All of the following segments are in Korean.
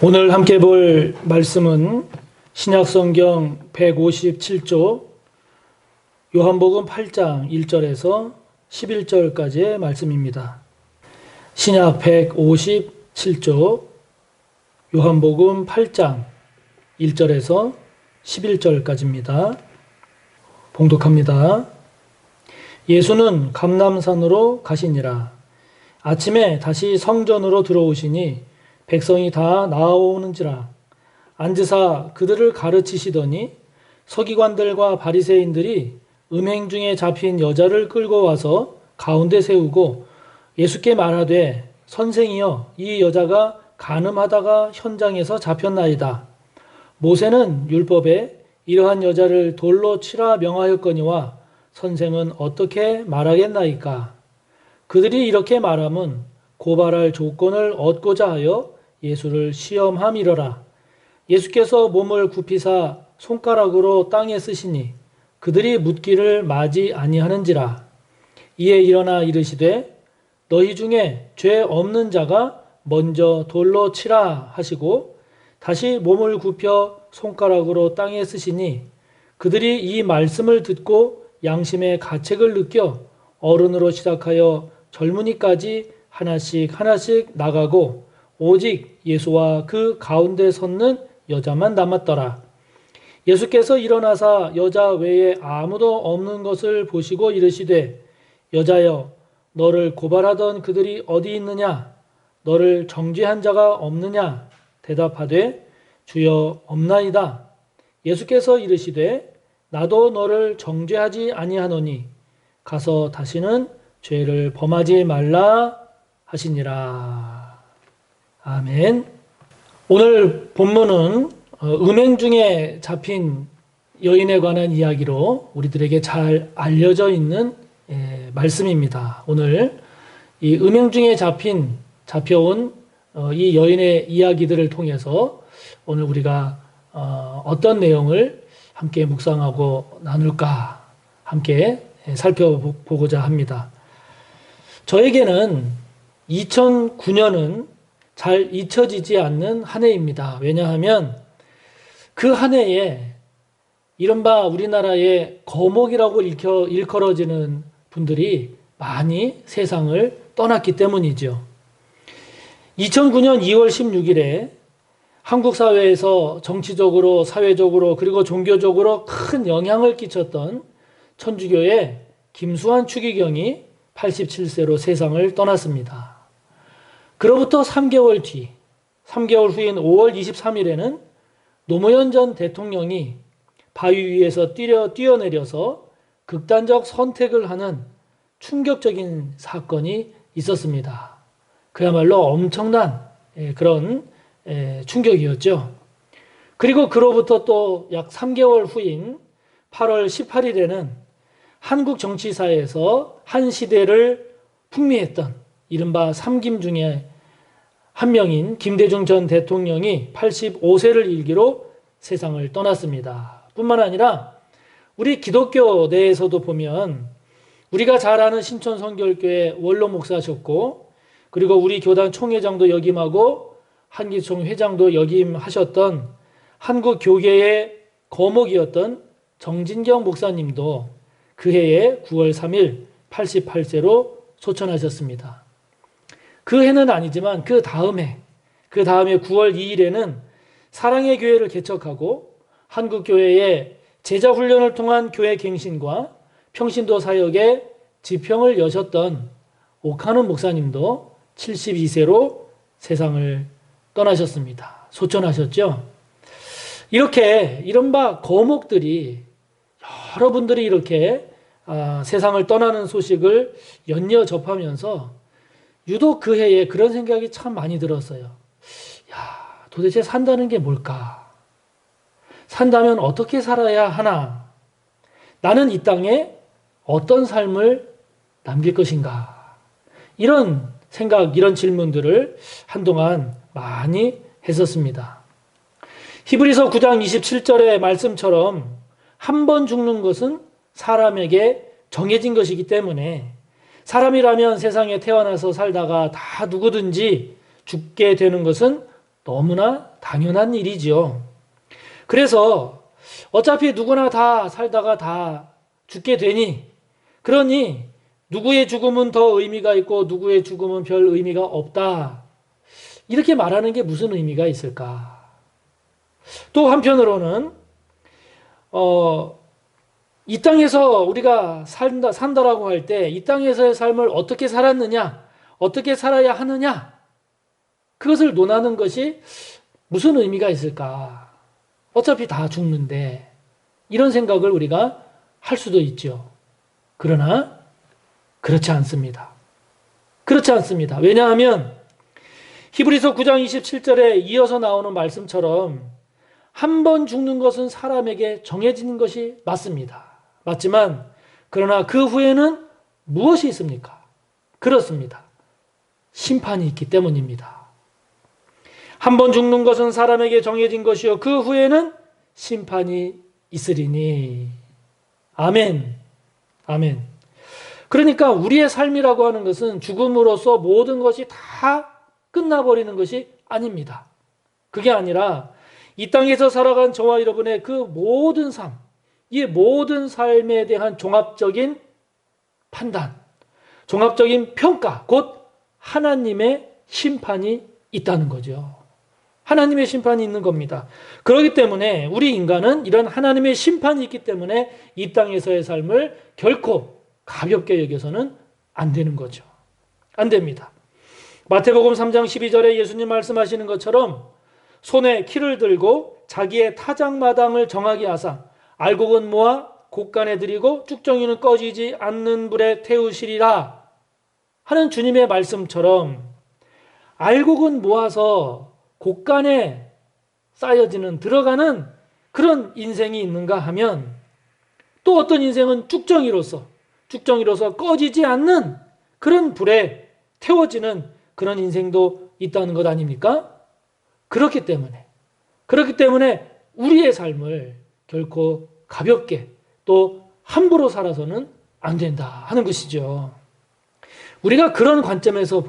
오늘 함께 볼 말씀은 신약성경 157조 요한복음 8장 1절에서 11절까지의 말씀입니다. 신약 157조 요한복음 8장 1절에서 11절까지입니다. 봉독합니다. 예수는 감람산으로 가시니라. 아침에 다시 성전으로 들어오시니 백성이 다 나아오는지라. 앉으사 그들을 가르치시더니 서기관들과 바리새인들이 음행 중에 잡힌 여자를 끌고 와서 가운데 세우고 예수께 말하되, 선생이여, 이 여자가 간음하다가 현장에서 잡혔나이다. 모세는 율법에 이러한 여자를 돌로 치라 명하였거니와 선생은 어떻게 말하겠나이까? 그들이 이렇게 말함은 고발할 조건을 얻고자 하여 예수를 시험함이러라. 예수께서 몸을 굽히사 손가락으로 땅에 쓰시니 그들이 묻기를 마지 아니하는지라. 이에 일어나 이르시되, 너희 중에 죄 없는 자가 먼저 돌로 치라 하시고 다시 몸을 굽혀 손가락으로 땅에 쓰시니 그들이 이 말씀을 듣고 양심의 가책을 느껴 어른으로 시작하여 젊은이까지 하나씩 하나씩 나가고 오직 예수와 그 가운데 섰는 여자만 남았더라. 예수께서 일어나사 여자 외에 아무도 없는 것을 보시고 이르시되, 여자여, 너를 고발하던 그들이 어디 있느냐? 너를 정죄한 자가 없느냐? 대답하되, 주여, 없나이다. 예수께서 이르시되, 나도 너를 정죄하지 아니하노니 가서 다시는 죄를 범하지 말라 하시니라. 아멘. 오늘 본문은 음행 중에 잡힌 여인에 관한 이야기로 우리들에게 잘 알려져 있는 말씀입니다. 오늘 이 음행 중에 잡혀온 이 여인의 이야기들을 통해서 오늘 우리가 어떤 내용을 함께 묵상하고 나눌까 함께 살펴보고자 합니다. 저에게는 2009년은 잘 잊혀지지 않는 한 해입니다. 왜냐하면 그 한 해에 이른바 우리나라의 거목이라고 일컬어지는 분들이 많이 세상을 떠났기 때문이죠. 2009년 2월 16일에 한국 사회에서 정치적으로, 사회적으로, 그리고 종교적으로 큰 영향을 끼쳤던 천주교의 김수환 추기경이 87세로 세상을 떠났습니다. 그로부터 3개월 후인 5월 23일에는 노무현 전 대통령이 바위 위에서 뛰어내려서 극단적 선택을 하는 충격적인 사건이 있었습니다. 그야말로 엄청난 그런 충격이었죠. 그리고 그로부터 또 약 3개월 후인 8월 18일에는 한국 정치사에서 한 시대를 풍미했던 이른바 삼김 중에 한 명인 김대중 전 대통령이 85세를 일기로 세상을 떠났습니다. 뿐만 아니라 우리 기독교 내에서도 보면 우리가 잘 아는 신촌성결교회 원로 목사셨고, 그리고 우리 교단 총회장도 역임하고 한기총 회장도 역임하셨던 한국 교계의 거목이었던 정진경 목사님도 그 해에 9월 3일 88세로 소천하셨습니다. 그 해는 아니지만 그 다음에 9월 2일에는 사랑의 교회를 개척하고 한국교회의 제자훈련을 통한 교회 갱신과 평신도 사역에 지평을 여셨던 옥하는 목사님도 72세로 세상을 떠나셨습니다. 소천하셨죠. 이렇게 이른바 거목들이, 여러분들이 이렇게 세상을 떠나는 소식을 연이어 접하면서 유독 그 해에 그런 생각이 참 많이 들었어요. 야, 도대체 산다는 게 뭘까? 산다면 어떻게 살아야 하나? 나는 이 땅에 어떤 삶을 남길 것인가? 이런 생각, 이런 질문들을 한동안 많이 했었습니다. 히브리서 9장 27절의 말씀처럼 한 번 죽는 것은 사람에게 정해진 것이기 때문에 사람이라면 세상에 태어나서 살다가 다 누구든지 죽게 되는 것은 너무나 당연한 일이지요. 그래서 어차피 누구나 다 살다가 다 죽게 되니, 그러니 누구의 죽음은 더 의미가 있고 누구의 죽음은 별 의미가 없다. 이렇게 말하는 게 무슨 의미가 있을까? 또 한편으로는 이 땅에서 우리가 산다라고 할 때 이 땅에서의 삶을 어떻게 살았느냐, 어떻게 살아야 하느냐, 그것을 논하는 것이 무슨 의미가 있을까? 어차피 다 죽는데 이런 생각을 우리가 할 수도 있죠. 그러나 그렇지 않습니다. 그렇지 않습니다. 왜냐하면 히브리서 9장 27절에 이어서 나오는 말씀처럼 한 번 죽는 것은 사람에게 정해진 것이 맞습니다. 맞지만 그러나 그 후에는 무엇이 있습니까? 그렇습니다. 심판이 있기 때문입니다. 한 번 죽는 것은 사람에게 정해진 것이요 그 후에는 심판이 있으리니. 아멘. 아멘. 그러니까 우리의 삶이라고 하는 것은 죽음으로써 모든 것이 다 끝나버리는 것이 아닙니다. 그게 아니라 이 땅에서 살아간 저와 여러분의 그 모든 삶, 이 모든 삶에 대한 종합적인 판단, 종합적인 평가, 곧 하나님의 심판이 있다는 거죠. 하나님의 심판이 있는 겁니다. 그렇기 때문에 우리 인간은 이런 하나님의 심판이 있기 때문에 이 땅에서의 삶을 결코 가볍게 여겨서는 안 되는 거죠. 안 됩니다. 마태복음 3장 12절에 예수님 말씀하시는 것처럼 손에 키를 들고 자기의 타작마당을 정하게 하사 알곡은 모아 곡간에 들이고 쭉정이는 꺼지지 않는 불에 태우시리라 하는 주님의 말씀처럼 알곡은 모아서 곡간에 쌓여지는 들어가는 그런 인생이 있는가 하면 또 어떤 인생은 쭉정이로서 꺼지지 않는 그런 불에 태워지는 그런 인생도 있다는 것 아닙니까? 그렇기 때문에 우리의 삶을 결코 가볍게 또 함부로 살아서는 안 된다 하는 것이죠. 우리가 그런 관점에서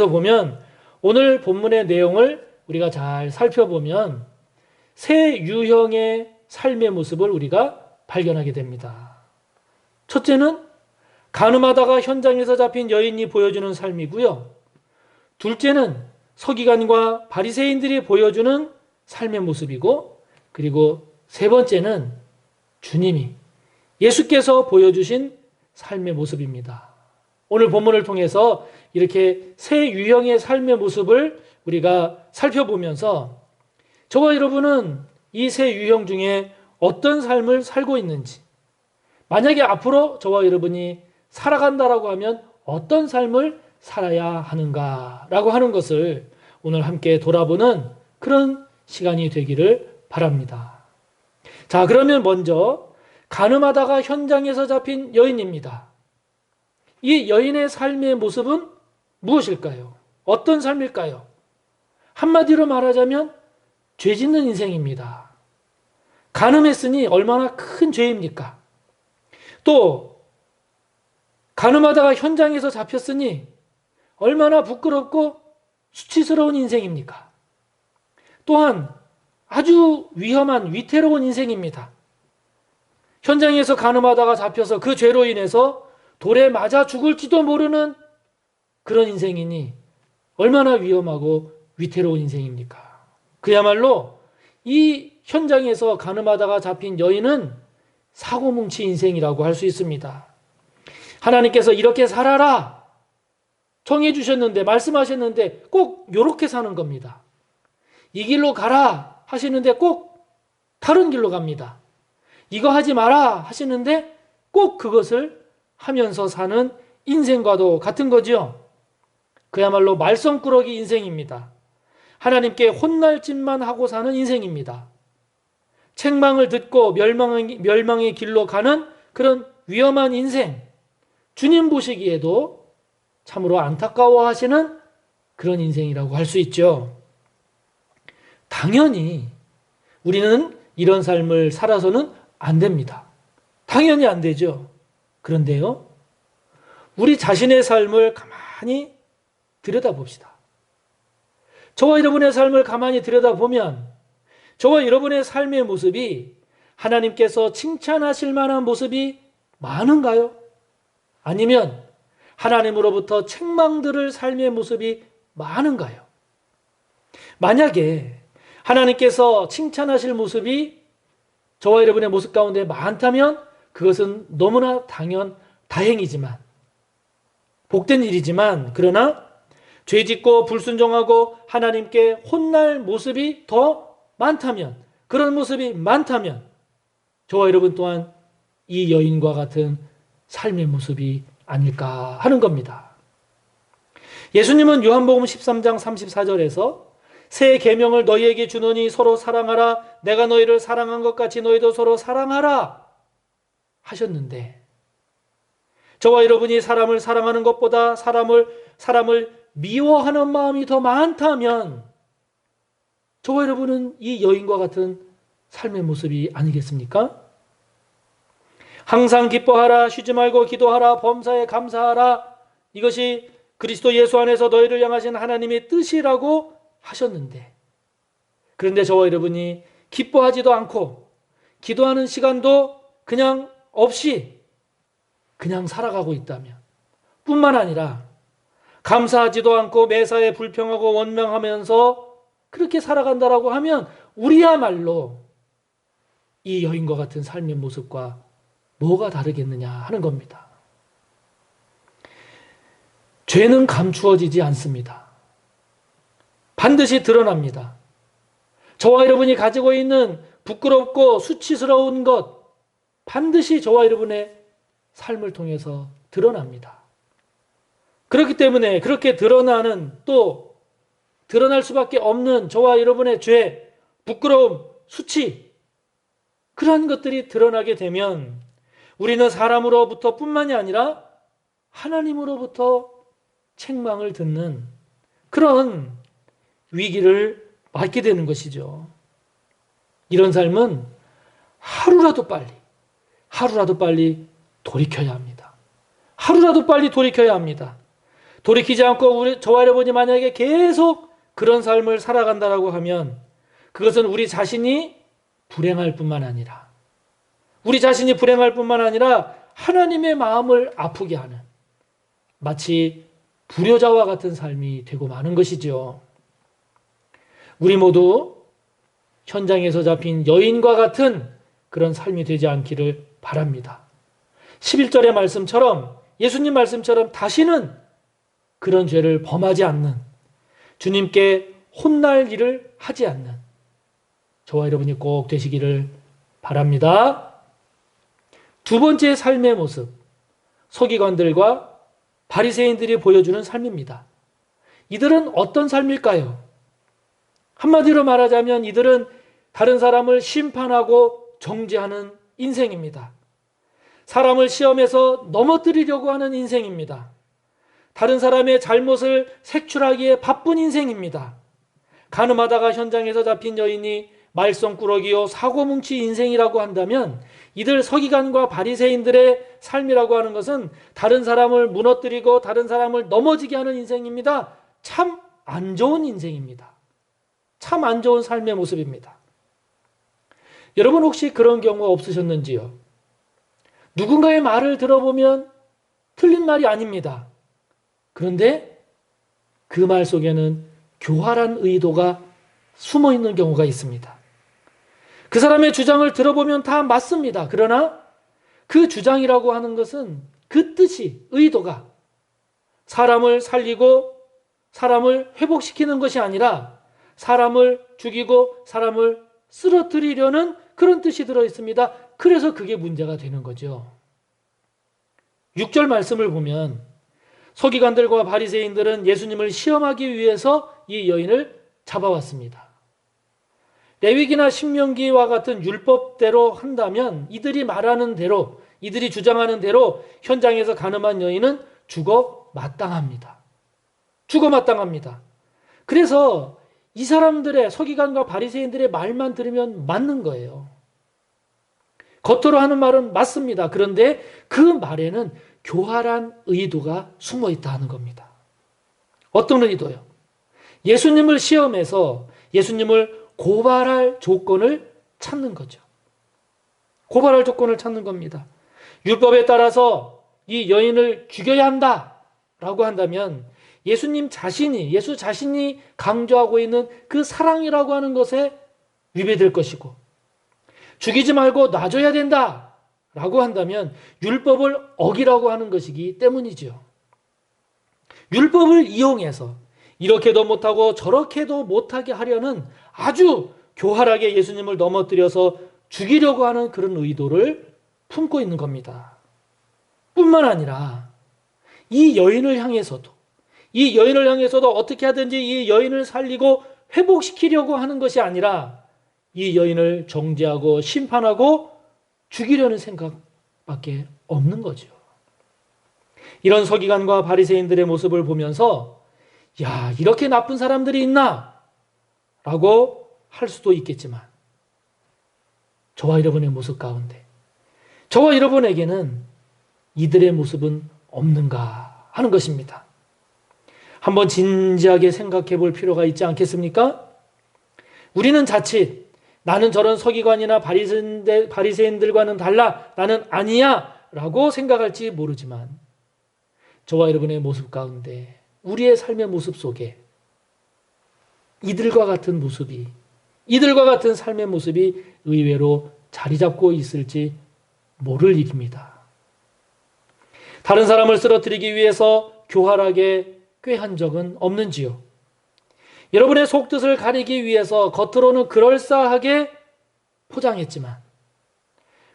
보면 오늘 본문의 내용을 우리가 잘 살펴보면 세 유형의 삶의 모습을 우리가 발견하게 됩니다. 첫째는 간음하다가 현장에서 잡힌 여인이 보여주는 삶이고요. 둘째는 서기관과 바리새인들이 보여주는 삶의 모습이고, 그리고 세 번째는 주님이 예수께서 보여주신 삶의 모습입니다. 오늘 본문을 통해서 이렇게 세 유형의 삶의 모습을 우리가 살펴보면서 저와 여러분은 이 세 유형 중에 어떤 삶을 살고 있는지, 만약에 앞으로 저와 여러분이 살아간다라고 하면 어떤 삶을 살아야 하는가라고 하는 것을 오늘 함께 돌아보는 그런 시간이 되기를 바랍니다. 자, 그러면 먼저 간음하다가 현장에서 잡힌 여인입니다. 이 여인의 삶의 모습은 무엇일까요? 어떤 삶일까요? 한마디로 말하자면 죄 짓는 인생입니다. 간음했으니 얼마나 큰 죄입니까? 또 간음하다가 현장에서 잡혔으니 얼마나 부끄럽고 수치스러운 인생입니까? 또한 아주 위험한 위태로운 인생입니다. 현장에서 간음하다가 잡혀서 그 죄로 인해서 돌에 맞아 죽을지도 모르는 그런 인생이니 얼마나 위험하고 위태로운 인생입니까? 그야말로 이 현장에서 간음하다가 잡힌 여인은 사고뭉치 인생이라고 할 수 있습니다. 하나님께서 이렇게 살아라 정해 주셨는데, 말씀하셨는데 꼭 이렇게 사는 겁니다. 이 길로 가라 하시는데 꼭 다른 길로 갑니다. 이거 하지 마라 하시는데 꼭 그것을 하면서 사는 인생과도 같은 거죠. 그야말로 말썽꾸러기 인생입니다. 하나님께 혼날 짓만 하고 사는 인생입니다. 책망을 듣고 멸망의 길로 가는 그런 위험한 인생, 주님 보시기에도 참으로 안타까워하시는 그런 인생이라고 할 수 있죠. 당연히 우리는 이런 삶을 살아서는 안 됩니다. 당연히 안 되죠. 그런데요, 우리 자신의 삶을 가만히 들여다봅시다. 저와 여러분의 삶을 가만히 들여다보면 저와 여러분의 삶의 모습이 하나님께서 칭찬하실 만한 모습이 많은가요? 아니면 하나님으로부터 책망들을 삶의 모습이 많은가요? 만약에 하나님께서 칭찬하실 모습이 저와 여러분의 모습 가운데 많다면 그것은 너무나 다행이지만, 복된 일이지만, 그러나 죄짓고 불순종하고 하나님께 혼날 모습이 더 많다면, 그런 모습이 많다면 저와 여러분 또한 이 여인과 같은 삶의 모습이 아닐까 하는 겁니다. 예수님은 요한복음 13장 34절에서 새 계명을 너희에게 주노니 서로 사랑하라. 내가 너희를 사랑한 것 같이 너희도 서로 사랑하라 하셨는데, 저와 여러분이 사람을 사랑하는 것보다 사람을 미워하는 마음이 더 많다면 저와 여러분은 이 여인과 같은 삶의 모습이 아니겠습니까? 항상 기뻐하라, 쉬지 말고 기도하라, 범사에 감사하라. 이것이 그리스도 예수 안에서 너희를 향하신 하나님의 뜻이라고 하셨는데, 그런데 저와 여러분이 기뻐하지도 않고 기도하는 시간도 그냥 없이 그냥 살아가고 있다면, 뿐만 아니라 감사하지도 않고 매사에 불평하고 원망하면서 그렇게 살아간다라고 하면 우리야말로 이 여인과 같은 삶의 모습과 뭐가 다르겠느냐 하는 겁니다. 죄는 감추어지지 않습니다. 반드시 드러납니다. 저와 여러분이 가지고 있는 부끄럽고 수치스러운 것 반드시 저와 여러분의 삶을 통해서 드러납니다. 그렇기 때문에 그렇게 드러나는, 또 드러날 수밖에 없는 저와 여러분의 죄, 부끄러움, 수치, 그러한 것들이 드러나게 되면 우리는 사람으로부터 뿐만이 아니라 하나님으로부터 책망을 듣는 그런 위기를 맞게 되는 것이죠. 이런 삶은 하루라도 빨리 돌이켜야 합니다. 하루라도 빨리 돌이켜야 합니다. 돌이키지 않고 저와 여러분이 만약에 계속 그런 삶을 살아간다라고 하면 그것은 우리 자신이 불행할 뿐만 아니라 하나님의 마음을 아프게 하는, 마치 불효자와 같은 삶이 되고 마는 것이죠. 우리 모두 현장에서 잡힌 여인과 같은 그런 삶이 되지 않기를 바랍니다. 11절의 말씀처럼, 예수님 말씀처럼 다시는 그런 죄를 범하지 않는, 주님께 혼날 일을 하지 않는 저와 여러분이 꼭 되시기를 바랍니다. 두 번째 삶의 모습, 서기관들과 바리새인들이 보여주는 삶입니다. 이들은 어떤 삶일까요? 한마디로 말하자면 이들은 다른 사람을 심판하고 정죄하는 인생입니다. 사람을 시험해서 넘어뜨리려고 하는 인생입니다. 다른 사람의 잘못을 색출하기에 바쁜 인생입니다. 가늠하다가 현장에서 잡힌 여인이 말썽꾸러기요 사고뭉치 인생이라고 한다면, 이들 서기관과 바리새인들의 삶이라고 하는 것은 다른 사람을 무너뜨리고 다른 사람을 넘어지게 하는 인생입니다. 참 안 좋은 인생입니다. 참 안 좋은 삶의 모습입니다. 여러분 혹시 그런 경우 없으셨는지요? 누군가의 말을 들어보면 틀린 말이 아닙니다. 그런데 그 말 속에는 교활한 의도가 숨어 있는 경우가 있습니다. 그 사람의 주장을 들어보면 다 맞습니다. 그러나 그 주장이라고 하는 것은 그 뜻이, 의도가 사람을 살리고 사람을 회복시키는 것이 아니라 사람을 죽이고 사람을 쓰러뜨리려는 그런 뜻이 들어 있습니다. 그래서 그게 문제가 되는 거죠. 6절 말씀을 보면 서기관들과 바리새인들은 예수님을 시험하기 위해서 이 여인을 잡아왔습니다. 레위기나 신명기와 같은 율법대로 한다면 이들이 말하는 대로, 이들이 주장하는 대로 현장에서 간음한 여인은 죽어 마땅합니다. 그래서 이 사람들의, 서기관과 바리새인들의 말만 들으면 맞는 거예요. 겉으로 하는 말은 맞습니다. 그런데 그 말에는 교활한 의도가 숨어 있다 하는 겁니다. 어떤 의도요? 예수님을 시험해서 예수님을 고발할 조건을 찾는 거죠. 고발할 조건을 찾는 겁니다. 율법에 따라서 이 여인을 죽여야 한다라고 한다면 예수 자신이 강조하고 있는 그 사랑이라고 하는 것에 위배될 것이고, 죽이지 말고 놔줘야 된다라고 한다면 율법을 어기라고 하는 것이기 때문이지요. 율법을 이용해서 이렇게도 못하고 저렇게도 못하게 하려는 아주 교활하게 예수님을 넘어뜨려서 죽이려고 하는 그런 의도를 품고 있는 겁니다. 뿐만 아니라 이 여인을 향해서도 어떻게 하든지 이 여인을 살리고 회복시키려고 하는 것이 아니라 이 여인을 정죄하고 심판하고 죽이려는 생각밖에 없는 거죠. 이런 서기관과 바리새인들의 모습을 보면서 야, 이렇게 나쁜 사람들이 있나? 라고 할 수도 있겠지만 저와 여러분의 모습 가운데 저와 여러분에게는 이들의 모습은 없는가 하는 것입니다. 한번 진지하게 생각해 볼 필요가 있지 않겠습니까? 우리는 자칫 나는 저런 서기관이나 바리새인들과는 달라, 나는 아니야 라고 생각할지 모르지만 저와 여러분의 모습 가운데, 우리의 삶의 모습 속에 이들과 같은 삶의 모습이 의외로 자리 잡고 있을지 모를 일입니다. 다른 사람을 쓰러뜨리기 위해서 교활하게 꾀한 적은 없는지요? 여러분의 속뜻을 가리기 위해서 겉으로는 그럴싸하게 포장했지만,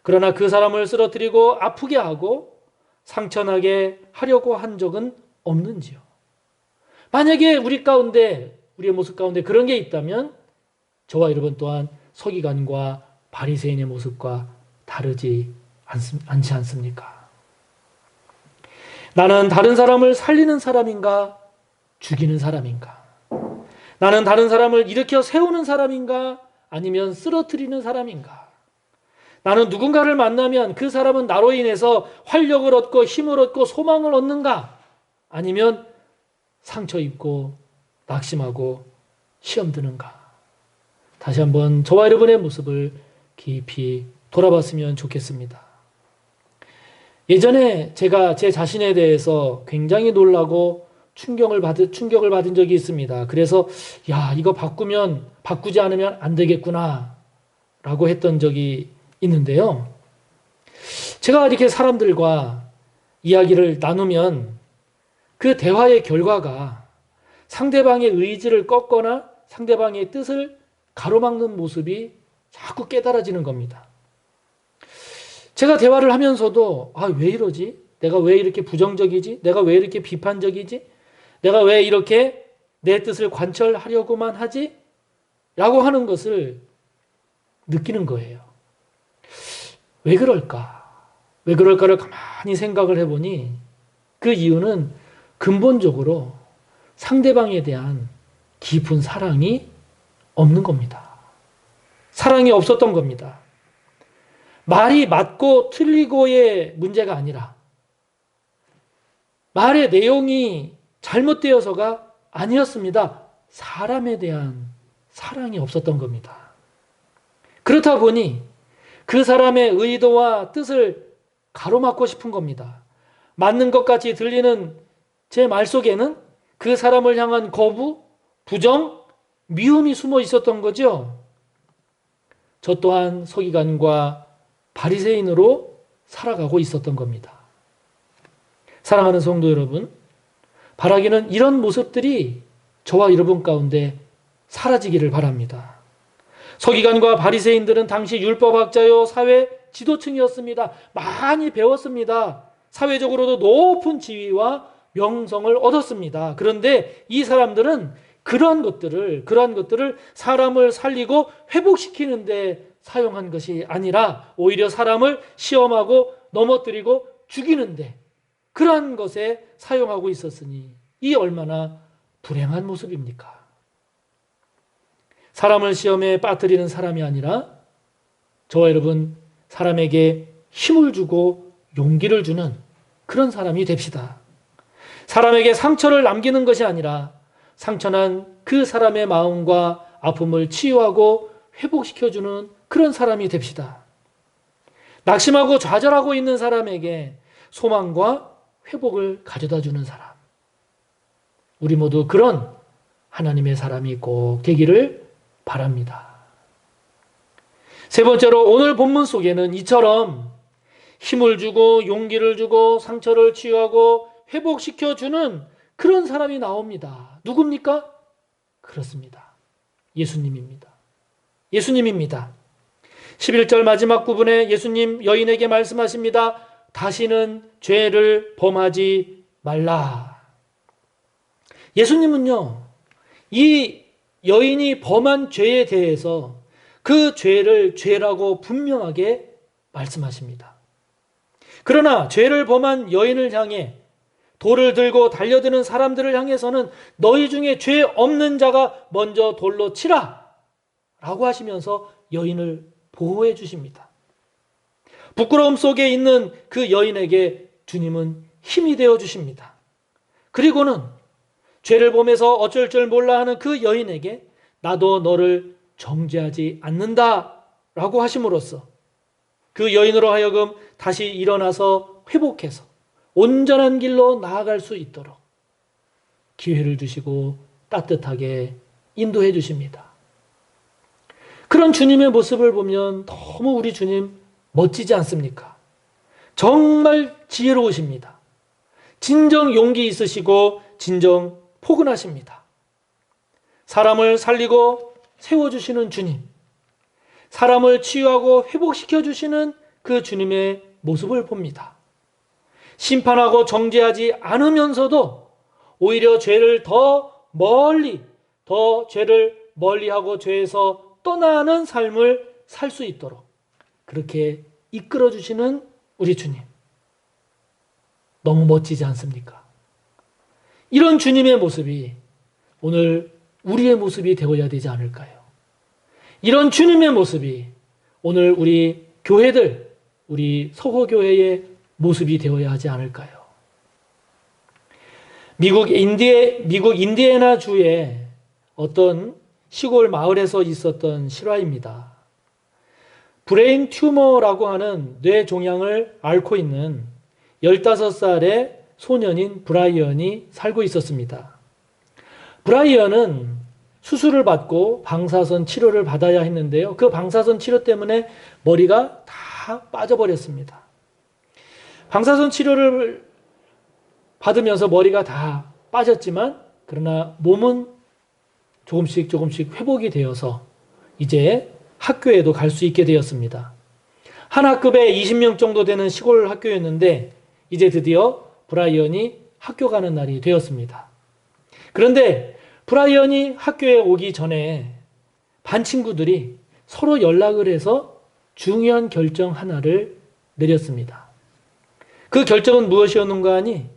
그러나 그 사람을 쓰러뜨리고 아프게 하고 상처나게 하려고 한 적은 없는지요? 만약에 우리의 모습 가운데 그런 게 있다면 저와 여러분 또한 서기관과 바리새인의 모습과 다르지 않지 않습니까? 나는 다른 사람을 살리는 사람인가? 죽이는 사람인가? 나는 다른 사람을 일으켜 세우는 사람인가? 아니면 쓰러뜨리는 사람인가? 나는 누군가를 만나면 그 사람은 나로 인해서 활력을 얻고 힘을 얻고 소망을 얻는가? 아니면 상처 입고 낙심하고 시험 드는가? 다시 한번 저와 여러분의 모습을 깊이 돌아봤으면 좋겠습니다. 예전에 제가 제 자신에 대해서 굉장히 놀라고 충격을 받은 적이 있습니다. 그래서 이거 바꾸지 않으면 안 되겠구나 라고 했던 적이 있는데요. 제가 이렇게 사람들과 이야기를 나누면 그 대화의 결과가 상대방의 의지를 꺾거나 상대방의 뜻을 가로막는 모습이 자꾸 깨달아지는 겁니다. 제가 대화를 하면서도 왜 이러지? 내가 왜 이렇게 부정적이지? 내가 왜 이렇게 비판적이지? 내가 왜 이렇게 내 뜻을 관철하려고만 하지? 라고 하는 것을 느끼는 거예요. 왜 그럴까? 왜 그럴까를 가만히 생각을 해보니 그 이유는 근본적으로 상대방에 대한 깊은 사랑이 없는 겁니다. 사랑이 없었던 겁니다. 말이 맞고 틀리고의 문제가 아니라 말의 내용이 잘못되어서가 아니었습니다. 사람에 대한 사랑이 없었던 겁니다. 그렇다 보니 그 사람의 의도와 뜻을 가로막고 싶은 겁니다. 맞는 것 같이 들리는 제 말 속에는 그 사람을 향한 거부, 부정, 미움이 숨어 있었던 거죠. 저 또한 서기관과 바리새인으로 살아가고 있었던 겁니다. 사랑하는 성도 여러분, 바라기는 이런 모습들이 저와 여러분 가운데 사라지기를 바랍니다. 서기관과 바리새인들은 당시 율법학자요 사회 지도층이었습니다. 많이 배웠습니다. 사회적으로도 높은 지위와 명성을 얻었습니다. 그런데 이 사람들은 그러한 것들을 사람을 살리고 회복시키는 데 사용한 것이 아니라 오히려 사람을 시험하고 넘어뜨리고 죽이는데 그러한 것에 사용하고 있었으니 이 얼마나 불행한 모습입니까? 사람을 시험에 빠뜨리는 사람이 아니라 저와 여러분 사람에게 힘을 주고 용기를 주는 그런 사람이 됩시다. 사람에게 상처를 남기는 것이 아니라 상처난 그 사람의 마음과 아픔을 치유하고 회복시켜주는 그런 사람이 됩시다. 낙심하고 좌절하고 있는 사람에게 소망과 회복을 가져다주는 사람. 우리 모두 그런 하나님의 사람이 꼭 되기를 바랍니다. 세 번째로 오늘 본문 속에는 이처럼 힘을 주고 용기를 주고 상처를 치유하고 회복시켜주는 그런 사람이 나옵니다. 누굽니까? 그렇습니다. 예수님입니다. 예수님입니다. 11절 마지막 부분에 예수님 여인에게 말씀하십니다. 다시는 죄를 범하지 말라. 예수님은요, 이 여인이 범한 죄에 대해서 그 죄를 죄라고 분명하게 말씀하십니다. 그러나 죄를 범한 여인을 향해 돌을 들고 달려드는 사람들을 향해서는 너희 중에 죄 없는 자가 먼저 돌로 치라 라고 하시면서 여인을 보호해 주십니다. 부끄러움 속에 있는 그 여인에게 주님은 힘이 되어 주십니다. 그리고는 죄를 범해서 어쩔 줄 몰라 하는 그 여인에게 나도 너를 정죄하지 않는다 라고 하심으로써 그 여인으로 하여금 다시 일어나서 회복해서 온전한 길로 나아갈 수 있도록 기회를 주시고 따뜻하게 인도해 주십니다. 그런 주님의 모습을 보면 너무 우리 주님 멋지지 않습니까? 정말 지혜로우십니다. 진정 용기 있으시고 진정 포근하십니다. 사람을 살리고 세워주시는 주님, 사람을 치유하고 회복시켜주시는 그 주님의 모습을 봅니다. 심판하고 정죄하지 않으면서도 오히려 죄를 더 죄를 멀리하고 죄에서 떠나는 삶을 살 수 있도록 그렇게 이끌어주시는 우리 주님. 너무 멋지지 않습니까? 이런 주님의 모습이 오늘 우리의 모습이 되어야 되지 않을까요? 이런 주님의 모습이 오늘 우리 교회들, 우리 서호교회의 모습이 되어야 하지 않을까요? 미국 인디애나 주의 어떤 시골 마을에서 있었던 실화입니다. 브레인 튜머라고 하는 뇌 종양을 앓고 있는 15살의 소년인 브라이언이 살고 있었습니다. 브라이언은 수술을 받고 방사선 치료를 받아야 했는데요. 그 방사선 치료 때문에 머리가 다 빠져버렸습니다. 방사선 치료를 받으면서 머리가 다 빠졌지만 그러나 몸은 조금씩 회복이 되어서 이제 학교에도 갈 수 있게 되었습니다. 한 학급에 20명 정도 되는 시골 학교였는데 이제 드디어 브라이언이 학교 가는 날이 되었습니다. 그런데 브라이언이 학교에 오기 전에 반 친구들이 서로 연락을 해서 중요한 결정 하나를 내렸습니다. 그 결정은 무엇이었는가 하니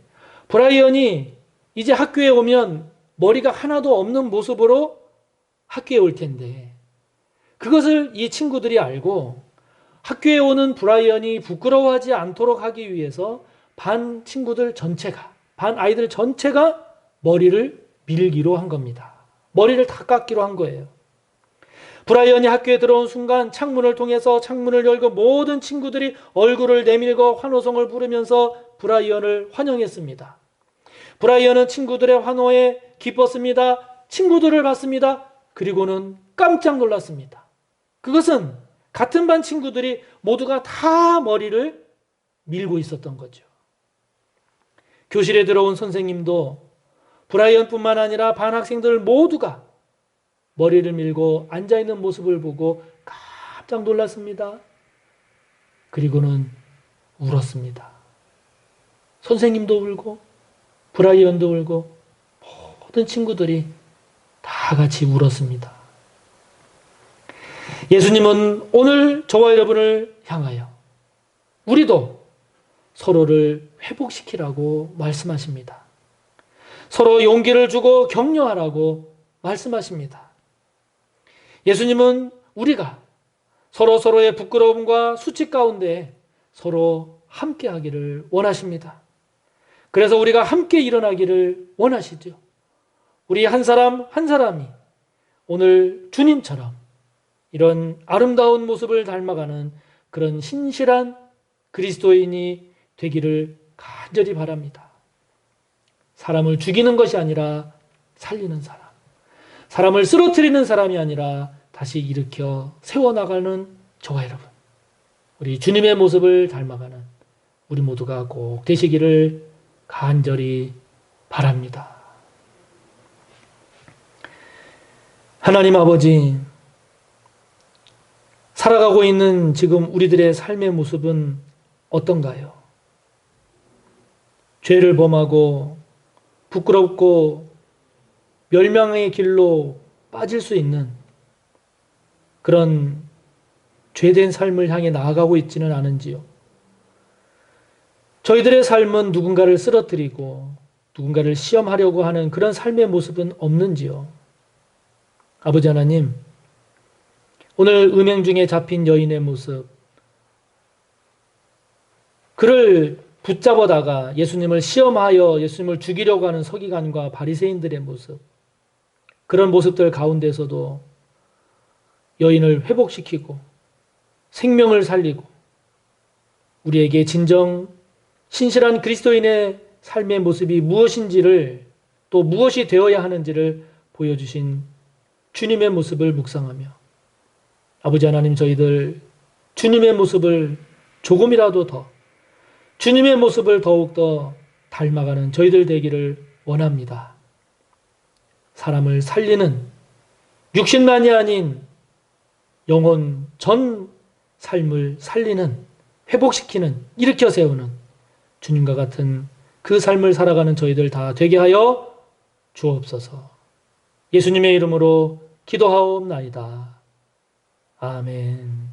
브라이언이 이제 학교에 오면 머리가 하나도 없는 모습으로 학교에 올 텐데 그것을 이 친구들이 알고 학교에 오는 브라이언이 부끄러워하지 않도록 하기 위해서 반 아이들 전체가 머리를 밀기로 한 겁니다. 머리를 다 깎기로 한 거예요. 브라이언이 학교에 들어온 순간 창문을 통해서 창문을 열고 모든 친구들이 얼굴을 내밀고 환호성을 부르면서 브라이언을 환영했습니다. 브라이언은 친구들의 환호에 기뻤습니다. 친구들을 봤습니다. 그리고는 깜짝 놀랐습니다. 그것은 같은 반 친구들이 모두가 다 머리를 밀고 있었던 거죠. 교실에 들어온 선생님도 브라이언뿐만 아니라 반 학생들 모두가 머리를 밀고 앉아있는 모습을 보고 깜짝 놀랐습니다. 그리고는 울었습니다. 선생님도 울고 브라이언도 울고 모든 친구들이 다 같이 울었습니다. 예수님은 오늘 저와 여러분을 향하여 우리도 서로를 회복시키라고 말씀하십니다. 서로 용기를 주고 격려하라고 말씀하십니다. 예수님은 우리가 서로의 부끄러움과 수치 가운데 서로 함께 하기를 원하십니다. 그래서 우리가 함께 일어나기를 원하시죠. 우리 한 사람 한 사람이 오늘 주님처럼 이런 아름다운 모습을 닮아가는 그런 신실한 그리스도인이 되기를 간절히 바랍니다. 사람을 죽이는 것이 아니라 살리는 사람, 사람을 쓰러뜨리는 사람이 아니라 다시 일으켜 세워나가는 저와 여러분, 우리 주님의 모습을 닮아가는 우리 모두가 꼭 되시기를 간절히 바랍니다. 하나님 아버지, 살아가고 있는 지금 우리들의 삶의 모습은 어떤가요? 죄를 범하고 부끄럽고 멸망의 길로 빠질 수 있는 그런 죄된 삶을 향해 나아가고 있지는 않은지요? 저희들의 삶은 누군가를 쓰러뜨리고 누군가를 시험하려고 하는 그런 삶의 모습은 없는지요? 아버지 하나님, 오늘 음행 중에 잡힌 여인의 모습, 그를 붙잡아다가 예수님을 시험하여 예수님을 죽이려고 하는 서기관과 바리새인들의 모습, 그런 모습들 가운데서도 여인을 회복시키고 생명을 살리고 우리에게 진정 신실한 그리스도인의 삶의 모습이 무엇인지를, 또 무엇이 되어야 하는지를 보여주신 주님의 모습을 묵상하며, 아버지 하나님, 저희들 주님의 모습을 조금이라도 더, 주님의 모습을 더욱더 닮아가는 저희들 되기를 원합니다. 사람을 살리는, 육신만이 아닌 영혼 전 삶을 살리는, 회복시키는, 일으켜 세우는 주님과 같은 그 삶을 살아가는 저희들 다 되게 하여 주옵소서. 예수님의 이름으로 기도하옵나이다. 아멘.